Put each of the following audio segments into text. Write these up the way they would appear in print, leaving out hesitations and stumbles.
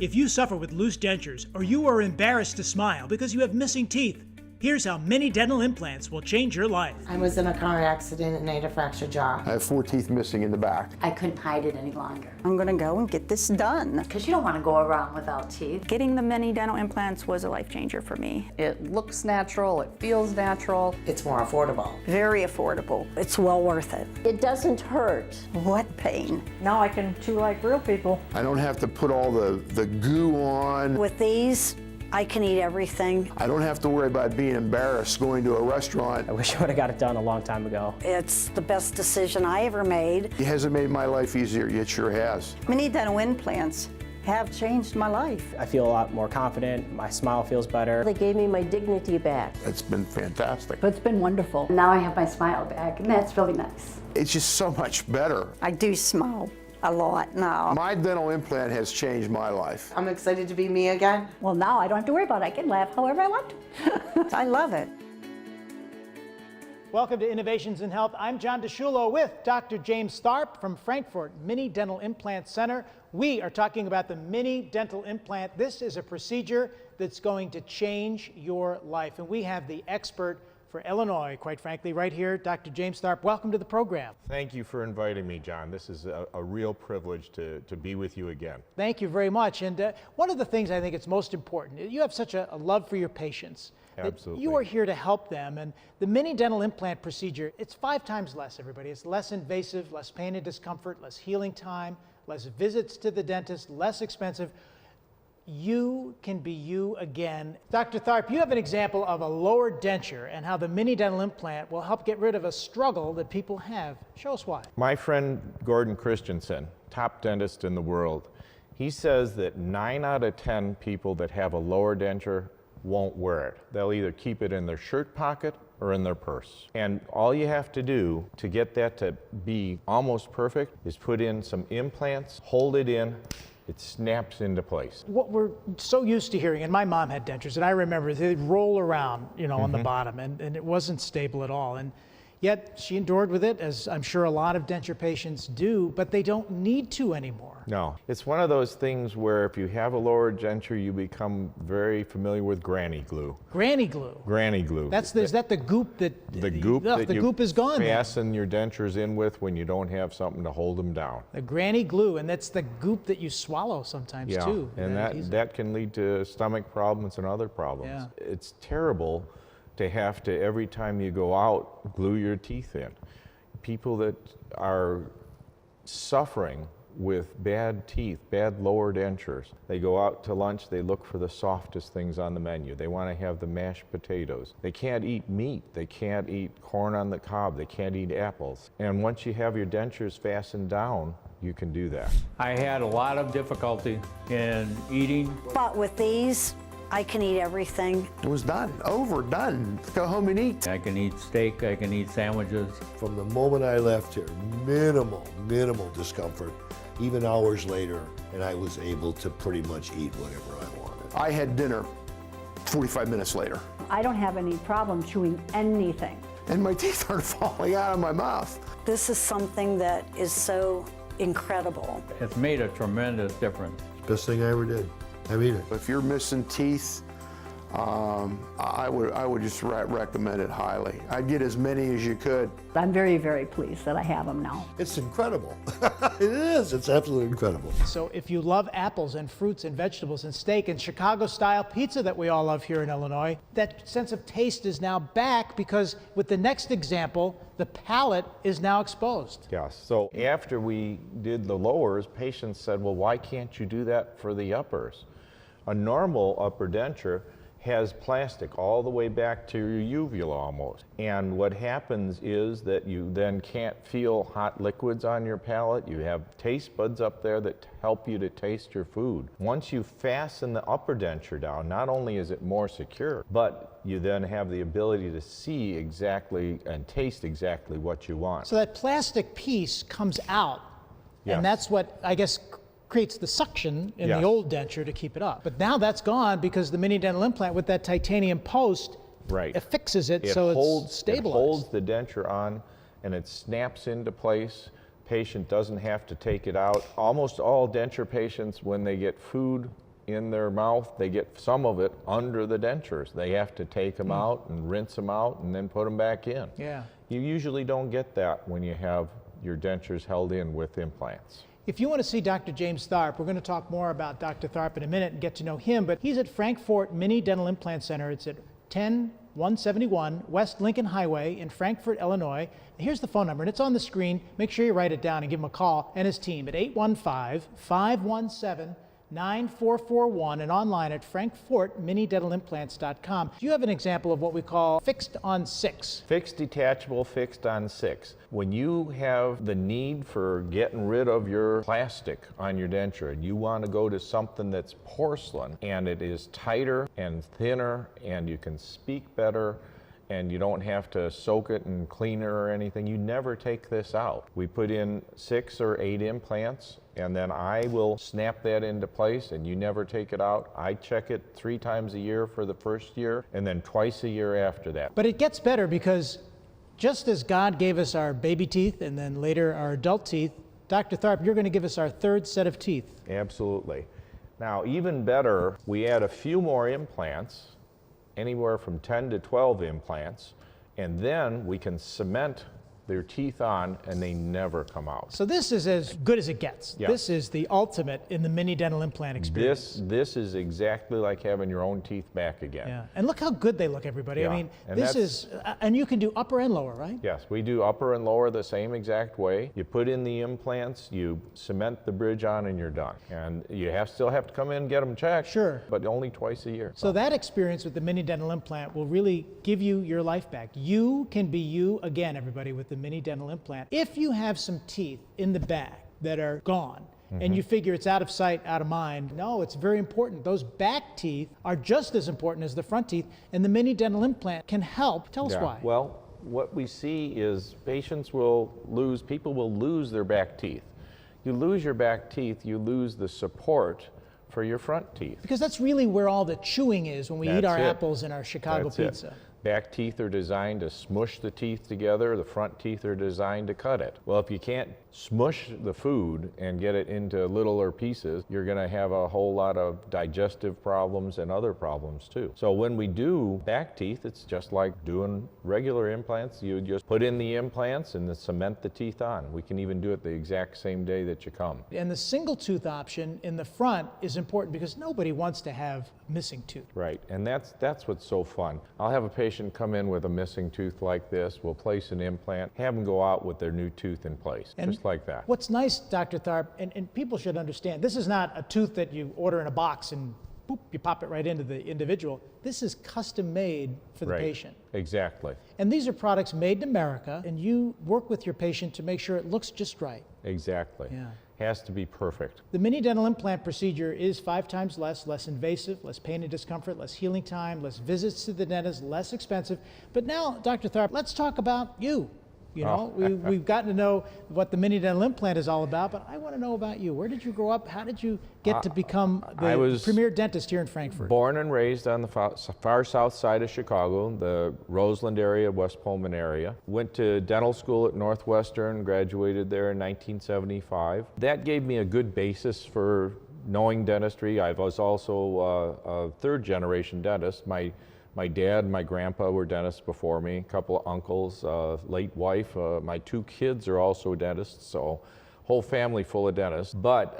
If you suffer with loose dentures or you are embarrassed to smile because you have missing teeth, here's how mini dental implants will change your life. I was in a car accident and I had a fractured jaw. I have 4 teeth missing in the back. I couldn't hide it any longer. I'm gonna go and get this done. Because you don't want to go around without teeth. Getting the mini dental implants was a life changer for me. It looks natural, it feels natural. It's more affordable. Very affordable. It's well worth it. It doesn't hurt. What pain. Now I can chew like real people. I don't have to put all the goo on. With these, I can eat everything. I don't have to worry about being embarrassed going to a restaurant. I wish I would have got it done a long time ago. It's the best decision I ever made. It hasn't made my life easier, it sure has. Mini dental implants have changed my life. I feel a lot more confident, my smile feels better. They gave me my dignity back. It's been fantastic. It's been wonderful. Now I have my smile back, and that's really nice. It's just so much better. I do smile a lot now. My dental implant has changed my life. I'm excited to be me again. Well, now I don't have to worry about it. I can laugh however I want. I love it. Welcome to Innovations in Health. I'm John DeSciullo with Dr. James Tharp from Frankfurt Mini Dental Implant Center. We are talking about the mini dental implant. This is a procedure that's going to change your life. And we have the expert for Illinois, quite frankly, right here, Dr. James Tharp. Welcome to the program. Thank you for inviting me, John. This is a real privilege to be with you again. Thank you very much. And one of the things I think it's most important, you have such a love for your patients. Absolutely. You are here to help them. And the mini dental implant procedure, it's 5 times less, everybody. It's less invasive, less pain and discomfort, less healing time, less visits to the dentist, less expensive. You can be you again. Dr. Tharp, you have an example of a lower denture and how the mini dental implant will help get rid of a struggle that people have. Show us why. My friend Gordon Christensen, top dentist in the world, he says that 9 out of 10 people that have a lower denture won't wear it. They'll either keep it in their shirt pocket or in their purse. And all you have to do to get that to be almost perfect is put in some implants, hold it in, it snaps into place. What we're so used to hearing, and my mom had dentures, and I remember they'd roll around, on the bottom, and it wasn't stable at all. And yet she endured with it, as I'm sure a lot of denture patients do, but they don't need to anymore. No, it's one of those things where if you have a lower denture, you become very familiar with granny glue. Granny glue? Granny glue. Is that the goop that... The goop that the you goop is gone fasten your dentures in with when you don't have something to hold them down. The granny glue, and that's the goop that you swallow sometimes too. And that can lead to stomach problems and other problems. Yeah. It's terrible to have to, every time you go out, glue your teeth in. People that are suffering with bad teeth, bad lower dentures, they go out to lunch, they look for the softest things on the menu. They want to have the mashed potatoes. They can't eat meat. They can't eat corn on the cob. They can't eat apples. And once you have your dentures fastened down, you can do that. I had a lot of difficulty in eating. But with these, I can eat everything. It was done, over, done. Go home and eat. I can eat steak, I can eat sandwiches. From the moment I left here, minimal discomfort, even hours later, and I was able to pretty much eat whatever I wanted. I had dinner 45 minutes later. I don't have any problem chewing anything. And my teeth aren't falling out of my mouth. This is something that is so incredible. It's made a tremendous difference. Best thing I ever did. I mean it. If you're missing teeth, I would just recommend it highly. I'd get as many as you could. I'm very, very pleased that I have them now. It's incredible. It is. It's absolutely incredible. So if you love apples and fruits and vegetables and steak and Chicago-style pizza that we all love here in Illinois, that sense of taste is now back because with the next example, the palate is now exposed. Yes, so after we did the lowers, patients said, well, why can't you do that for the uppers? A normal upper denture has plastic all the way back to your uvula almost. And what happens is that you then can't feel hot liquids on your palate. You have taste buds up there that help you to taste your food. Once you fasten the upper denture down, not only is it more secure, but you then have the ability to see exactly and taste exactly what you want. So that plastic piece comes out, and that's what, I guess, creates the suction in the old denture to keep it up. But now that's gone because the mini dental implant with that titanium post affixes it so it's stabilized. It holds the denture on and it snaps into place. Patient doesn't have to take it out. Almost all denture patients, when they get food in their mouth, they get some of it under the dentures. They have to take them out and rinse them out and then put them back in. Yeah. You usually don't get that when you have your dentures held in with implants. If you want to see Dr. James Tharp, we're going to talk more about Dr. Tharp in a minute and get to know him, but he's at Frankfort Mini Dental Implant Center. It's at 10171 West Lincoln Highway in Frankfort, Illinois. Here's the phone number, and it's on the screen. Make sure you write it down and give him a call and his team at 815-517-9441 and online at frankfortminidentalimplants.com. You have an example of what we call fixed on 6. Fixed detachable, fixed on 6. When you have the need for getting rid of your plastic on your denture and you want to go to something that's porcelain and it is tighter and thinner and you can speak better and you don't have to soak it and clean it or anything, you never take this out. We put in 6 or 8 implants and then I will snap that into place and you never take it out. I check it 3 times a year for the first year and then twice a year after that. But it gets better because just as God gave us our baby teeth and then later our adult teeth, Dr. Tharp, you're going to give us our 3rd set of teeth. Absolutely. Now, even better, we add a few more implants, anywhere from 10 to 12 implants, and then we can cement their teeth on and they never come out. So this is as good as it gets. Yeah. This is the ultimate in the mini dental implant experience. This is exactly like having your own teeth back again. Yeah, and look how good they look, everybody. Yeah. I mean, And this is, and you can do upper and lower, right? Yes, we do upper and lower the same exact way. You put in the implants, you cement the bridge on, and you're done. And you still have to come in and get them checked. Sure. But only twice a year. So that experience with the mini dental implant will really give you your life back. You can be you again, everybody, with the mini dental implant. If you have some teeth in the back that are gone, and you figure it's out of sight, out of mind, no, it's very important. Those back teeth are just as important as the front teeth, and the mini dental implant can help. Tell us why. Well, what we see is people will lose their back teeth. You lose your back teeth, you lose the support for your front teeth. Because that's really where all the chewing is when we eat our That's it. apples and our Chicago That's it. pizza. Back teeth are designed to smush the teeth together. The front teeth are designed to cut it. Well, if you can't smush the food and get it into littler pieces, you're going to have a whole lot of digestive problems and other problems too. So when we do back teeth, it's just like doing regular implants. You just put in the implants and then cement the teeth on. We can even do it the exact same day that you come. And the single tooth option in the front is important because nobody wants to have a missing tooth. Right, and that's what's so fun. I'll have a patient come in with a missing tooth like this. We'll place an implant, have them go out with their new tooth in place, just like that. What's nice, Dr. Tharp, and people should understand, this is not a tooth that you order in a box and boop, you pop it right into the individual. This is custom made for the patient. Exactly. And these are products made in America, and you work with your patient to make sure it looks just right. Exactly. Yeah. Has to be perfect. The mini dental implant procedure is 5 times less invasive, less pain and discomfort, less healing time, less visits to the dentist, less expensive. But now, Dr. Tharp, let's talk about you. You know, we've gotten to know what the mini dental implant is all about, but I want to know about you. Where did you grow up? How did you get to become the premier dentist here in Frankfort? Born and raised on the far south side of Chicago, the Roseland area, West Pullman area. Went to dental school at Northwestern, graduated there in 1975. That gave me a good basis for knowing dentistry. I was also a 3rd generation dentist. My dad and my grandpa were dentists before me, a couple of uncles, late wife. My 2 kids are also dentists, so whole family full of dentists. But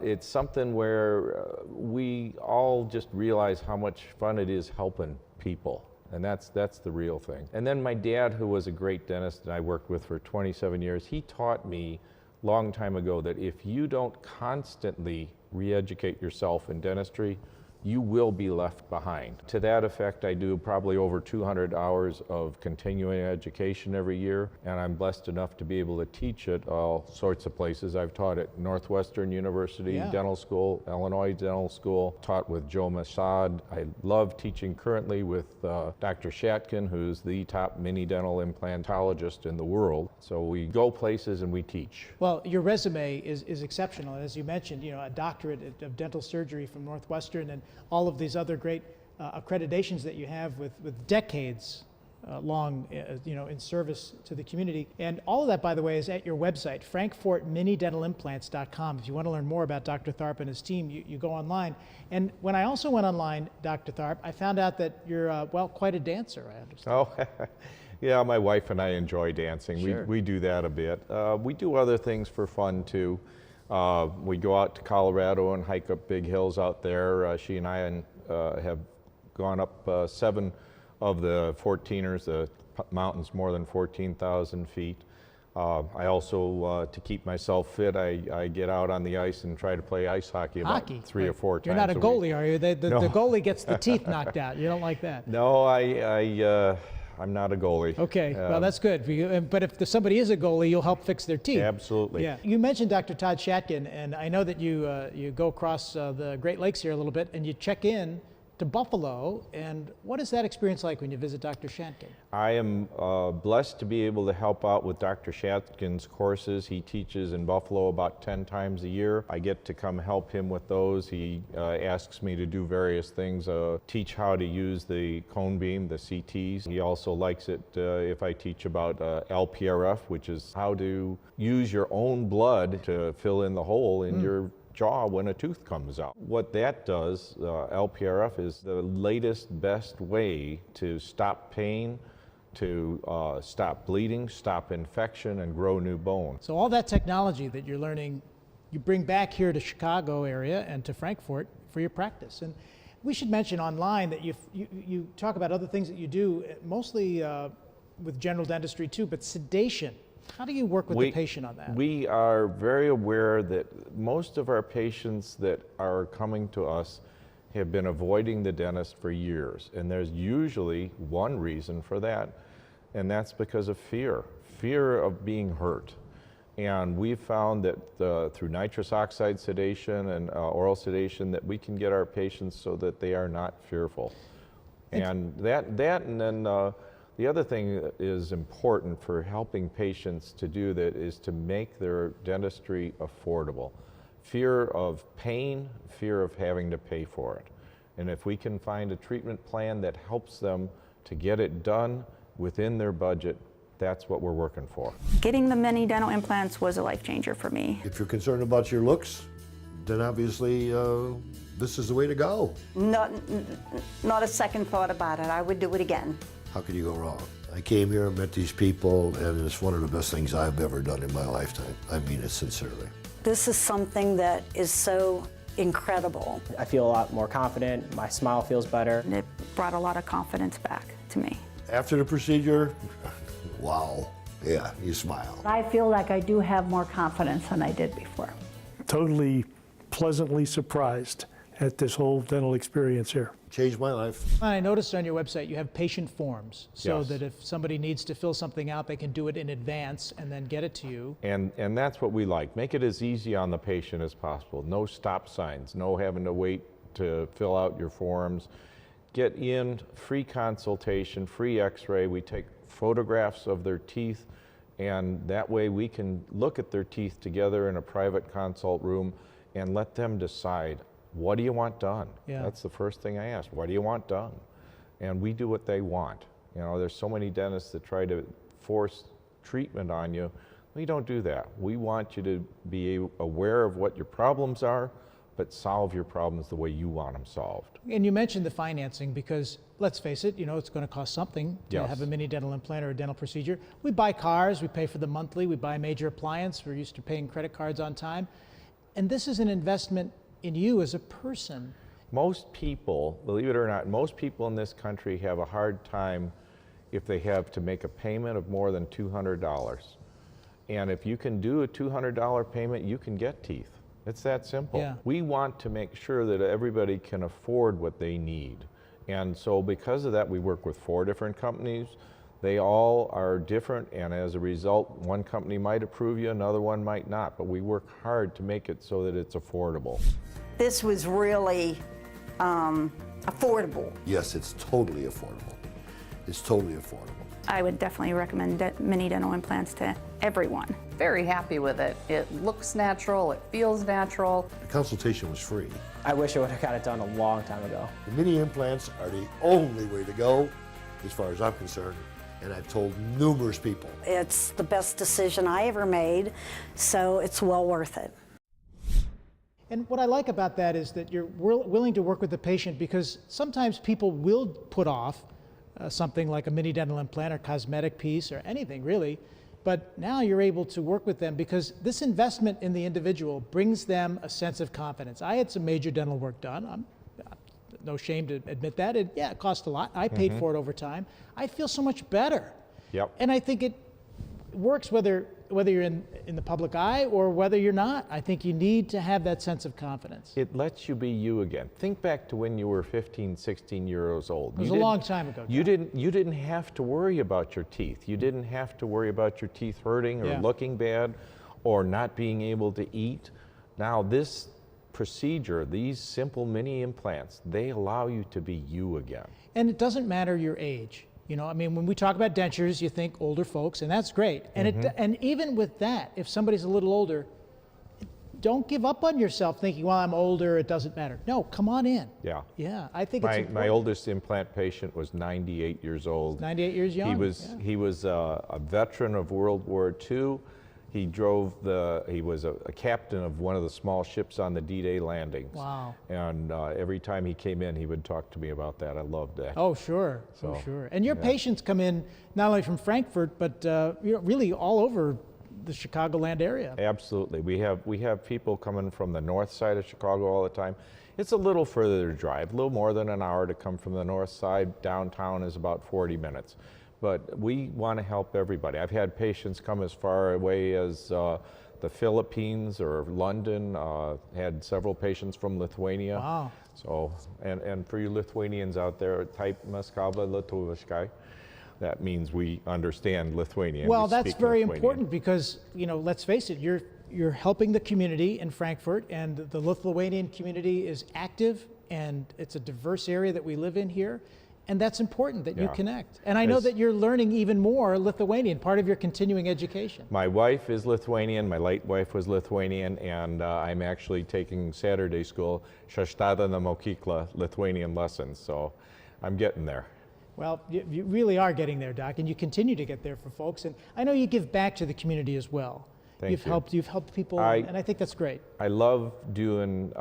it's something where we all just realize how much fun it is helping people. And that's the real thing. And then my dad, who was a great dentist and I worked with for 27 years, he taught me a long time ago that if you don't constantly re-educate yourself in dentistry, you will be left behind. To that effect, I do probably over 200 hours of continuing education every year, and I'm blessed enough to be able to teach at all sorts of places. I've taught at Northwestern University Dental School, Illinois Dental School, taught with Joe Masad. I love teaching currently with Dr. Shatkin, who's the top mini dental implantologist in the world. So we go places and we teach. Well, your resume is exceptional. As you mentioned, you know, a doctorate of dental surgery from Northwestern and all of these other great accreditations that you have with decades long, in service to the community. And all of that, by the way, is at your website, frankfortminidentalimplants.com. If you want to learn more about Dr. Tharp and his team, you go online. And when I also went online, Dr. Tharp, I found out that you're, quite a dancer, I understand. Oh, yeah, my wife and I enjoy dancing. Sure. We do that a bit. We do other things for fun, too. We go out to Colorado and hike up big hills out there. She and I have gone up 7 of the 14ers, the mountains more than 14,000 feet. I also, to keep myself fit, I get out on the ice and try to play ice hockey about 3 or 4 times. You're not a goalie, are you? The No. goalie gets the teeth knocked out. You don't like that? No, I'm not a goalie. Okay, well, that's good. But if somebody is a goalie, you'll help fix their teeth. Absolutely. Yeah. You mentioned Dr. Todd Shatkin, and I know that you go across the Great Lakes here a little bit, and you check in to Buffalo. And what is that experience like when you visit Dr. Shatkin? I am blessed to be able to help out with Dr. Shatkin's courses. He teaches in Buffalo about 10 times a year. I get to come help him with those. He asks me to do various things, teach how to use the cone beam, the CTs. He also likes it if I teach about LPRF, which is how to use your own blood to fill in the hole in your jaw when a tooth comes out. What that does, LPRF, is the latest, best way to stop pain, to stop bleeding, stop infection, and grow new bone. So all that technology that you're learning, you bring back here to Chicago area and to Frankfort for your practice. And we should mention online that you talk about other things that you do, mostly with general dentistry too, but sedation. How do you work with the patient on that? We are very aware that most of our patients that are coming to us have been avoiding the dentist for years. And there's usually one reason for that, and that's because of fear of being hurt. And we've found that through nitrous oxide sedation and oral sedation that we can get our patients so that they are not fearful. And that and then the other thing that is important for helping patients to do that is to make their dentistry affordable. Fear of pain, fear of having to pay for it. And if we can find a treatment plan that helps them to get it done within their budget, that's what we're working for. Getting the mini dental implants was a life changer for me. If you're concerned about your looks, then obviously this is the way to go. Not a second thought about it. I would do it again. How could you go wrong? I came here and met these people, and it's one of the best things I've ever done in my lifetime. I mean it sincerely. This is something that is so incredible. I feel a lot more confident. My smile feels better. And it brought a lot of confidence back to me. After the procedure, wow, yeah, you smile. I feel like I do have more confidence than I did before. Totally pleasantly surprised at this whole dental experience here. Changed my life. I noticed on your website you have patient forms, so Yes. that if somebody needs to fill something out, they can do it in advance and then get it to you. And that's what we like. Make it as easy on the patient as possible. No stop signs, no having to wait to fill out your forms. Get in, free consultation, free x-ray. We take photographs of their teeth, and that way we can look at their teeth together in a private consult room and let them decide, what do you want done? Yeah. That's the first thing I ask. What do you want done? And we do what they want. You know, there's so many dentists that try to force treatment on you. We don't do that. We want you to be aware of what your problems are, but solve your problems the way you want them solved. And you mentioned the financing because, let's face it, it's going to cost something to Yes. have a mini dental implant or a dental procedure. We buy cars, we pay for the monthly, we buy a major appliance, we're used to paying credit cards on time. And this is an investment in you as a person. Most people, believe it or not, most people in this country have a hard time if they have to make a payment of more than $200. And if you can do a $200 payment, you can get teeth. It's that simple. Yeah. We want to make sure that everybody can afford what they need. And so because of that, we work with 4 different companies. They all are different, and as a result, one company might approve you, another one might not, but we work hard to make it so that it's affordable. This was really affordable. Yes, it's totally affordable. It's totally affordable. I would definitely recommend mini dental implants to everyone. Very happy with it. It looks natural, it feels natural. The consultation was free. I wish I would have got it done a long time ago. The mini implants are the only way to go, as far as I'm concerned. and I've told numerous people. It's the best decision I ever made, so it's well worth it. And what I like about that is that you're willing to work with the patient, because sometimes people will put off something like a mini dental implant or cosmetic piece or anything really, but now you're able to work with them because this investment in the individual brings them a sense of confidence. I had some major dental work done. I'm no shame to admit that. It cost a lot. I paid for it over time. I feel so much better. Yep. And I think it works whether you're in the public eye or whether you're not. I think you need to have that sense of confidence. It lets you be you again. Think back to when you were 15, 16 years old. It was a long time ago. You didn't have to worry about your teeth. You didn't have to worry about your teeth hurting or looking bad or not being able to eat. Now this procedure, these simple mini implants, they allow you to be you again. And it doesn't matter your age. You know, I mean, when we talk about dentures, you think older folks, and that's great. And and even with that, if somebody's a little older, don't give up on yourself thinking, well, I'm older, it doesn't matter. No, come on in. Yeah. Yeah, I think it's important. My oldest implant patient was 98 years old. 98 years young? He was a veteran of World War II. He was a captain of one of the small ships on the D-Day landings. Wow. And every time he came in, he would talk to me about that. I loved that. Oh, sure. So, sure. And your patients come in not only from Frankfurt, but really all over the Chicagoland area. Absolutely. We have people coming from the north side of Chicago all the time. It's a little further to drive, a little more than an hour to come from the north side. Downtown is about 40 minutes. But we want to help everybody. I've had patients come as far away as the Philippines or London. Had several patients from Lithuania. Wow. So, and for you Lithuanians out there, type Maskava Lietuviškai. That means we understand Lithuanian. Well, that's very important because, let's face it, you're helping the community in Frankfurt, and the Lithuanian community is active, and it's a diverse area that we live in here. And that's important that you connect. And I know that you're learning even more Lithuanian, part of your continuing education. My wife is Lithuanian, my late wife was Lithuanian, and I'm actually taking Saturday school, Šeštadienio mokykla, Lithuanian lessons, so I'm getting there. Well, you really are getting there, Doc, and you continue to get there for folks. And I know you give back to the community as well. You've helped people, and I think that's great. I love doing,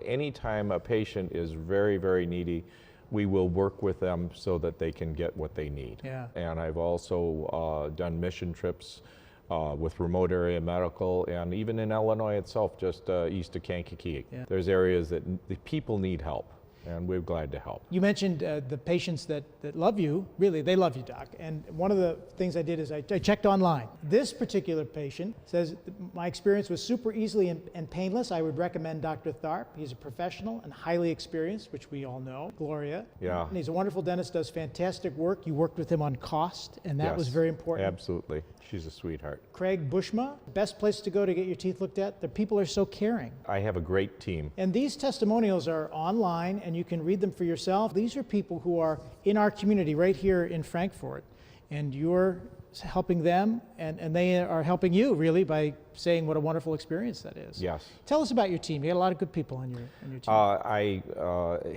anytime a patient is very, very needy, we will work with them so that they can get what they need. Yeah. And I've also done mission trips with remote area medical, and even in Illinois itself, just east of Kankakee. Yeah. There's areas that the people need help, and we're glad to help. You mentioned the patients that love you. Really, they love you, Doc. And one of the things I did is I checked online. This particular patient says, my experience was super easily and painless. I would recommend Dr. Tharp. He's a professional and highly experienced, which we all know. Gloria. Yeah. And he's a wonderful dentist, does fantastic work. You worked with him on cost, and that was very important. Absolutely. She's a sweetheart. Craig Bushma, best place to go to get your teeth looked at. The people are so caring. I have a great team. And these testimonials are online, and you can read them for yourself. These are people who are in our community right here in Frankfurt, and you're helping them, and they are helping you really by saying what a wonderful experience that is. Yes. Tell us about your team. You got a lot of good people on your team. I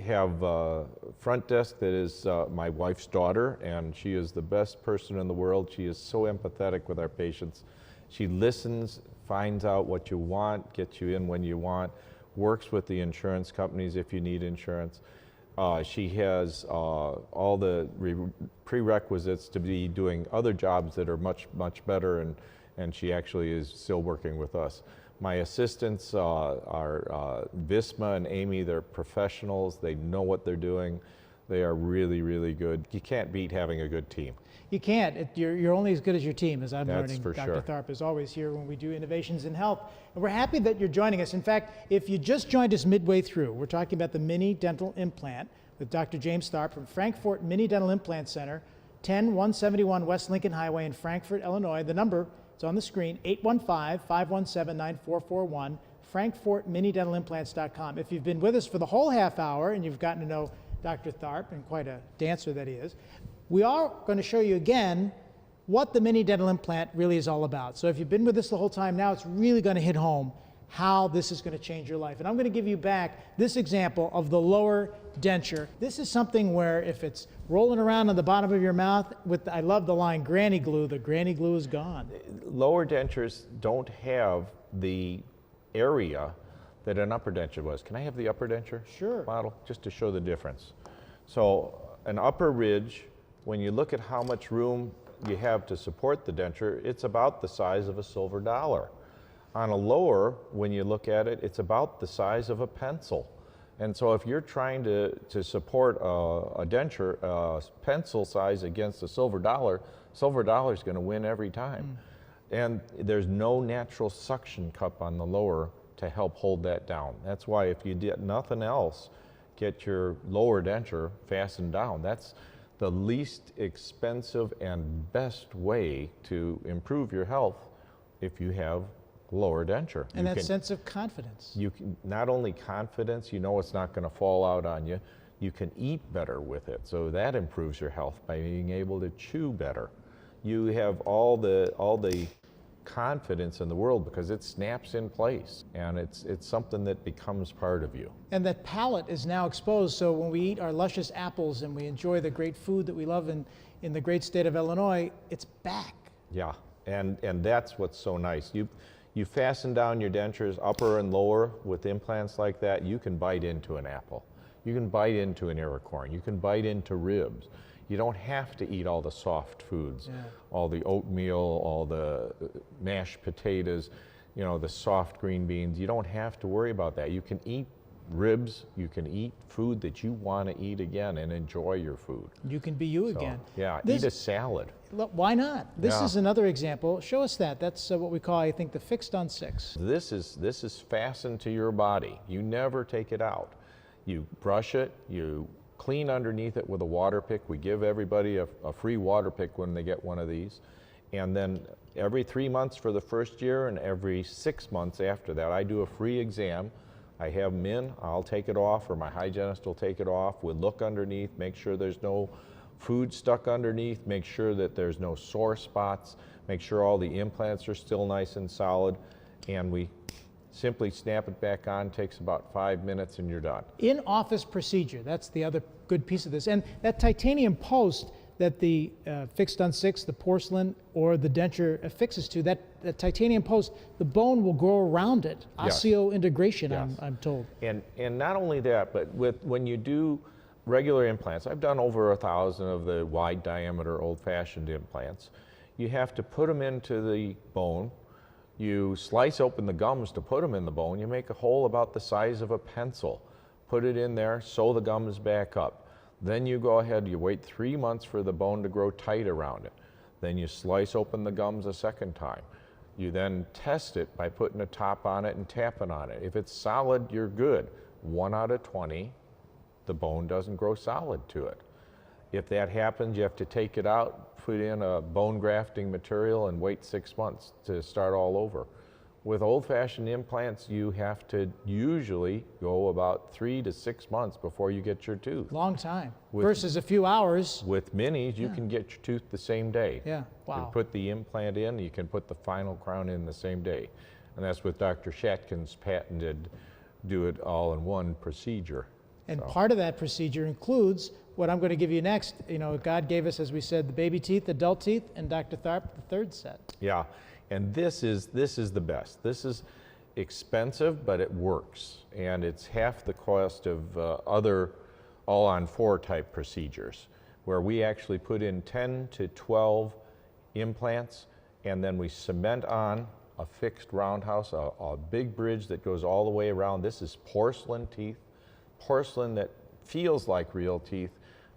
have a front desk that is my wife's daughter, and she is the best person in the world. She is so empathetic with our patients. She listens, finds out what you want, gets you in when you want, works with the insurance companies if you need insurance. She has all the prerequisites to be doing other jobs that are much, much better, and she actually is still working with us. My assistants are Visma and Amy. They're professionals. They know what they're doing. They are really, really good. You can't beat having a good team. You can't. You're only as good as your team, as I'm That's learning. for Dr. sure. Tharp is always here when we do Innovations in Health. And we're happy that you're joining us. In fact, if you just joined us midway through, we're talking about the mini dental implant with Dr. James Tharp from Frankfurt Mini Dental Implant Center, 10171 West Lincoln Highway in Frankfurt, Illinois. The number is on the screen, 815-517-9441, frankfurtminidentalimplants.com. If you've been with us for the whole half hour and you've gotten to know Dr. Tharp, and quite a dancer that he is, we are going to show you again what the mini dental implant really is all about. So if you've been with us the whole time, now it's really going to hit home how this is going to change your life. And I'm going to give you back this example of the lower denture. This is something where if it's rolling around on the bottom of your mouth with, I love the line, granny glue, the granny glue is gone. Lower dentures don't have the area that an upper denture was. Can I have the upper denture model just to show the difference? So an upper ridge, when you look at how much room you have to support the denture, it's about the size of a silver dollar. On a lower, when you look at it, it's about the size of a pencil. And so if you're trying to support a denture, pencil size against a silver dollar is going to win every time. And there's no natural suction cup on the lower to help hold that down. That's why if you did nothing else, get your lower denture fastened down. That's the least expensive and best way to improve your health if you have lower denture. And that sense of confidence. You can, not only confidence, you know it's not going to fall out on you, you can eat better with it. So that improves your health by being able to chew better. You have all the confidence in the world because it snaps in place and it's something that becomes part of you. And that palate is now exposed, so when we eat our luscious apples and we enjoy the great food that we love in the great state of Illinois, it's back. Yeah, and that's what's so nice. You fasten down your dentures upper and lower with implants like that, you can bite into an apple. You can bite into an Iricorn. You can bite into ribs. You don't have to eat all the soft foods, all the oatmeal, all the mashed potatoes, you know, the soft green beans. You don't have to worry about that. You can eat ribs, you can eat food that you want to eat again and enjoy your food. You can be you again. Yeah, eat a salad. Why not? This is another example. Show us that. That's what we call, I think, the fixed on 6. This is fastened to your body. You never take it out. You brush it, you clean underneath it with a water pick. We give everybody a free water pick when they get one of these. And then every 3 months for the first year and every 6 months after that, I do a free exam. I have them in, I'll take it off, or my hygienist will take it off. We'll look underneath, make sure there's no food stuck underneath, make sure that there's no sore spots, make sure all the implants are still nice and solid, and we simply snap it back on. Takes about 5 minutes and you're done. In-office procedure, that's the other good piece of this. And that titanium post that the fixed on 6, the porcelain or the denture affixes to, that titanium post, the bone will grow around it. Osseointegration, I'm told. And not only that, but when you do regular implants, I've done over 1,000 of the wide diameter old-fashioned implants. You have to put them into the bone. You slice open the gums to put them in the bone. You make a hole about the size of a pencil. Put it in there, sew the gums back up. Then you go ahead, you wait 3 months for the bone to grow tight around it. Then you slice open the gums a second time. You then test it by putting a top on it and tapping on it. If it's solid, you're good. 1 out of 20, the bone doesn't grow solid to it. If that happens, you have to take it out, put in a bone grafting material and wait 6 months to start all over. With old-fashioned implants, you have to usually go about 3 to 6 months before you get your tooth. Long time, versus a few hours. With minis, you can get your tooth the same day. Yeah, wow. You can put the implant in, you can put the final crown in the same day. And that's with Dr. Shatkin's patented do-it-all-in-one procedure. And part of that procedure includes what I'm going to give you next. You know, God gave us, as we said, the baby teeth, adult teeth, and Dr. Tharp, the third set. Yeah, and this is the best. This is expensive, but it works. And it's half the cost of other all-on-4 type procedures, where we actually put in 10 to 12 implants, and then we cement on a fixed roundhouse, a big bridge that goes all the way around. This is porcelain teeth, porcelain that feels like real teeth,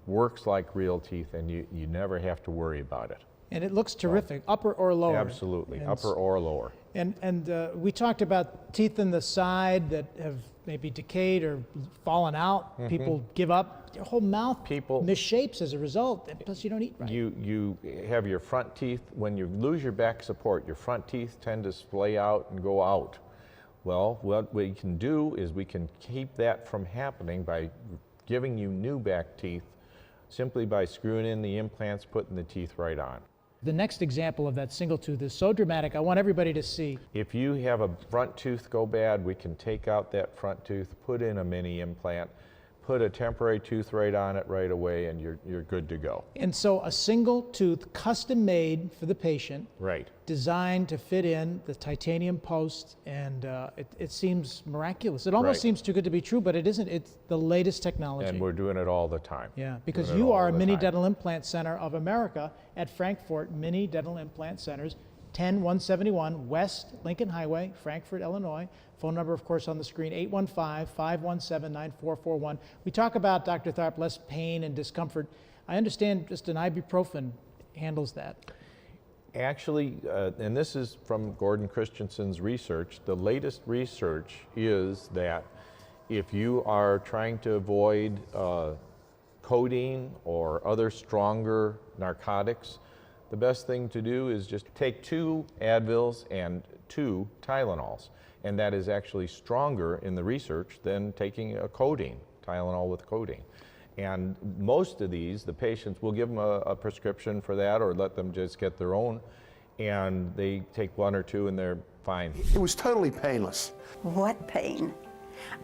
works like real teeth, and you never have to worry about it. And it looks terrific, upper or lower. Absolutely, upper or lower. And we talked about teeth in the side that have maybe decayed or fallen out. Mm-hmm. People give up. Your whole mouth misshapes as a result, and plus you don't eat right. You have your front teeth, when you lose your back support, your front teeth tend to splay out and go out. Well, what we can do is we can keep that from happening by giving you new back teeth, simply by screwing in the implants, putting the teeth right on. The next example of that single tooth is so dramatic, I want everybody to see. If you have a front tooth go bad, we can take out that front tooth, put in a mini implant, put a temporary tooth right on it right away, and you're good to go. And so a single tooth, custom made for the patient, Right. designed to fit in the titanium post, and it seems miraculous. It almost Right. seems too good to be true, but it isn't. It's the latest technology. And we're doing it all the time. Yeah, because Doing it you all are a the Mini time. Dental Implant Center of America at Frankfort Mini Dental Implant Centers, 10171 West Lincoln Highway, Frankfort, Illinois. Phone number, of course, on the screen, 815-517-9441. We talk about, Dr. Tharp, less pain and discomfort. I understand just an ibuprofen handles that. Actually, and this is from Gordon Christensen's research, the latest research is that if you are trying to avoid codeine or other stronger narcotics, the best thing to do is just take 2 Advils and 2 Tylenols. And that is actually stronger in the research than taking a codeine, Tylenol with codeine. And most of these, the patients will give them a prescription for that or let them just get their own. And they take 1 or 2 and they're fine. It was totally painless. What pain?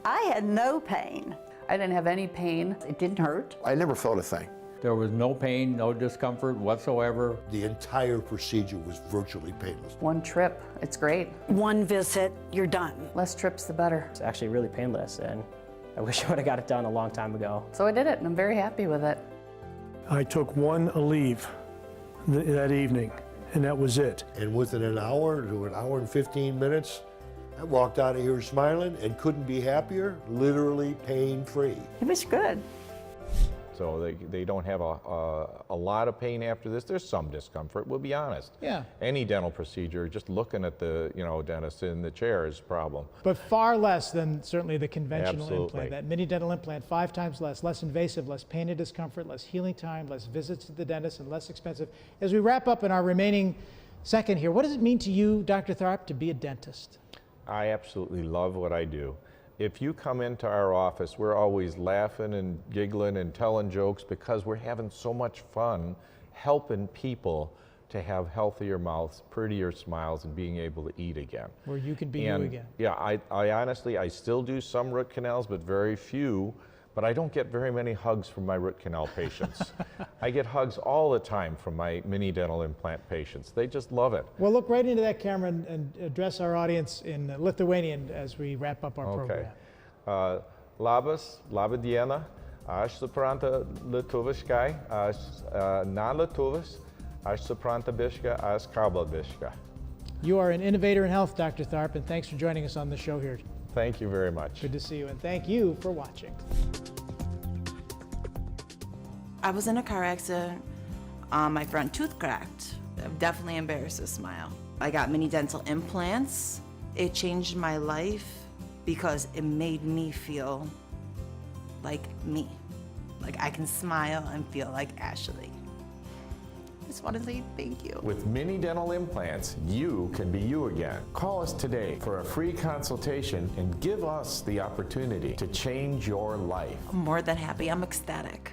I had no pain. I didn't have any pain. It didn't hurt. I never felt a thing. There was no pain, no discomfort whatsoever. The entire procedure was virtually painless. 1 trip, it's great. One visit, you're done. Less trips, the better. It's actually really painless, and I wish I would have got it done a long time ago. So I did it, and I'm very happy with it. I took one Aleve that evening, and that was it. And within an hour to an hour and 15 minutes, I walked out of here smiling and couldn't be happier, literally pain-free. It was good. So they don't have a lot of pain after this. There's some discomfort, we'll be honest. Yeah. Any dental procedure, just looking at the dentist in the chair is a problem. But far less than certainly the conventional Absolutely. implant. That Mini Dental Implant, 5 times less invasive, less pain and discomfort, less healing time, less visits to the dentist, and less expensive. As we wrap up in our remaining second here, what does it mean to you, Dr. Tharp, to be a dentist? I absolutely love what I do. If you come into our office, we're always laughing and giggling and telling jokes because we're having so much fun helping people to have healthier mouths, prettier smiles, and being able to eat again. Where you can be you again. Yeah, I honestly, I still do some root canals, but very few. But I don't get very many hugs from my root canal patients. I get hugs all the time from my mini dental implant patients. They just love it. Well, look right into that camera and address our audience in Lithuanian as we wrap up our program. Labas, laba diena. Aš suprantu lietuviškai, aš ne-lietuvis, aš suprantu bišką, aš kalbu bišką. You are an innovator in health, Dr. Tharp, and thanks for joining us on the show here. Thank you very much. Good to see you, and thank you for watching. I was in a car accident. My front tooth cracked. I'm definitely embarrassed to smile. I got mini dental implants. It changed my life because it made me feel like me. Like I can smile and feel like Ashley. I just want to say thank you. With mini dental implants, you can be you again. Call us today for a free consultation and give us the opportunity to change your life. I'm more than happy. I'm ecstatic.